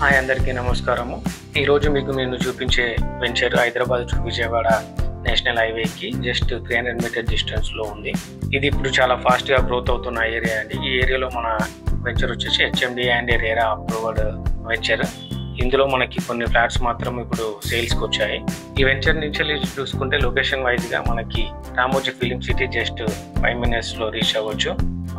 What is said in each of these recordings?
Hi అందరికీ నమస్కారము. ఈరోజు మీకు నేను చూపించే venture Hyderabad to Vijayawada national హైవేకి జస్ట్ 300 మీటర్ డిస్టెన్స్లో ఉంది. ఇది ఇప్పుడు చాలా ఫాస్ట్గా గ్రోత్ అవుతున్న ఏరియా అండి. ఈ ఏరియాలో మన వెంచర్ వచ్చేసి HMD and RERA approved venture. ఇందులో మనకి కొన్ని ఫ్లాట్స్ మాత్రం ఇప్పుడు సేల్స్కి వచ్చాయి. ఈ వెంచర్ నుంచి చూసుకుంటే లొకేషన్ వైజ్గా మనకి రామోజీ ఫిలిం సిటీ జస్ట్ 5 minutesలో రీచ్ అవ్వచ్చు.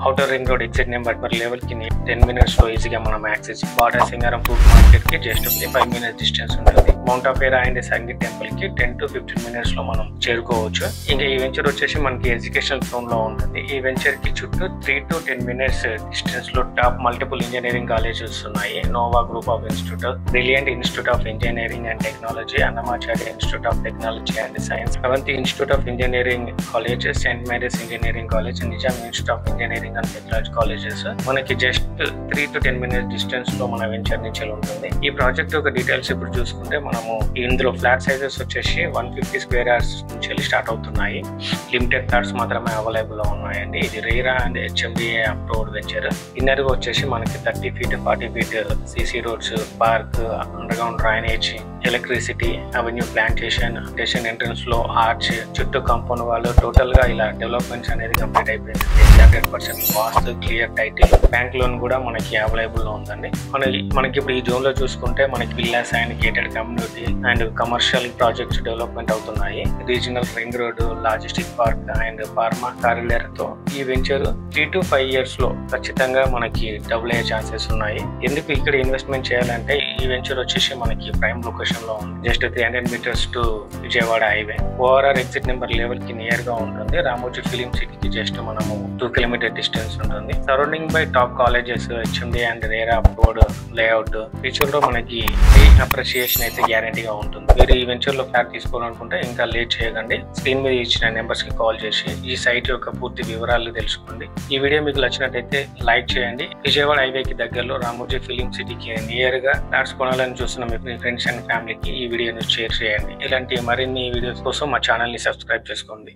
Outer ring road exit number level కి 10 minutesలో ఈజీగా మనం యాక్సెస్. బార్డర్ సింగారం ఫ్రూట్ మార్కెట్ కి జస్ట్ 5 minutes డిస్టెన్స్ ఉంటుంది. మౌంట్ ఆఫేరా అండ్ సంగీత్ టెంపుల్ కి 10 to 15 minutesలో మనం చేరుకోవచ్చు. ఇంకా ఈ వెంచర్ వచ్చేసి మనకి ఎడ్యుకేషన్ జోన్ లో ఉంటుంది. ఈ వెంచర్ కి చుట్టూ 3 to 10 minutes డిస్టెన్స్ లో టాప్ మల్టిపుల్ ఇంజనీరింగ్ కాలేజెస్ ఉన్నాయి. Nova Group of Institute, Brilliant Institute of Engineering and Technology, Annamacharya Institute of Technology and Science, Avanti Institute of Engineering College, Saint Mary's Engineering College, Nizam Institute of Engineering and Technology colleges మనకి just 3 to 10 minutes distance లో మన venture నుంచి ఉంటుంది. ఈ project యొక్క details ఇప్పుడు చూసుకుంటే మనము ఇందులో ఫ్లాట్ సైజెస్ వచ్చేసి 150 square yards నుంచి స్టార్ట్ అవుతున్నాయి. లిమిటెడ్ ఫ్లాట్స్ మాత్రమే అవైలబుల్ గా ఉన్నాయండి. ఇది RERA and HMDA approved venture. Inner గా వచ్చేసి మనకి 30 feet 40 feet CC roads, park, under ground drainage, electricity, avenue plantation, station entrance లో ఆర్చ్, చుట్టూ కాంపౌండ్ వాళ్ళు, టోటల్ గా ఇలా డెవలప్మెంట్స్ అనేది కంప్లీట్ అయిపోయింది. 100% వాస్తు, క్లియర్ టైటిల్, బ్యాంక్ లోన్ కూడా మనకి అవైలబుల్ లో ఉందండి. మనకి ఇప్పుడు ఈ జోన్ లో చూసుకుంటే మనకి villas and gated community and commercial projects development అవుతున్నాయి. Regional ring road, logistic park and pharma corridor తో ఈ వెంచర్ 3 to 5 years లో ఖచ్చితంగా మనకి డబుల్ అయ్యే ఛాన్సెస్ ఉన్నాయి. ఎందుకు ఇక్కడ ఇన్వెస్ట్మెంట్ చేయాలంటే ఈ వెంచర్ వచ్చేసి మనకి ప్రైమ్ లొకేషన్ లో ఉంది. Just 300 meters to Vijayawada highway. ORR exit number level కి నియర్ గా ఉంటుంది. రామోజీ ఫిలిం సిటీకి జస్ట్ మనము 2 kilometer డిస్టెన్స్ ఉంటుంది. Surrounding by top colleges, HMD and RERA approved layout. Future లో మనకి అప్రిసియేషన్ అయితే గ్యారంటీగా ఉంటుంది. మీరు ఈ వెంచర్ లో ఫ్లాట్ తీసుకోవాలనుకుంటే ఇంకా లేట్ చేయకండి. స్క్రీన్ మీద ఇచ్చిన నెంబర్స్ కి కాల్ చేసి ఈ సైట్ యొక్క పూర్తి వివరాలు తెలుసుకోండి. ఈ వీడియో మీకు నచ్చినట్టయితే లైక్ చేయండి. విజయవాడ హైవేకి దగ్గరలో రామోజీ ఫిలిం సిటీకి నియర్ గా ఫ్లాట్స్ కొనాలని చూస్తున్న మీ ఫ్రెండ్స్ అండ్ ఫ్యామిలీకి ఈ వీడియోని షేర్ చేయండి. ఇలాంటి మరిన్ని వీడియోస్ కోసం మా ఛానల్ ని సబ్స్క్రైబ్ చేసుకోండి.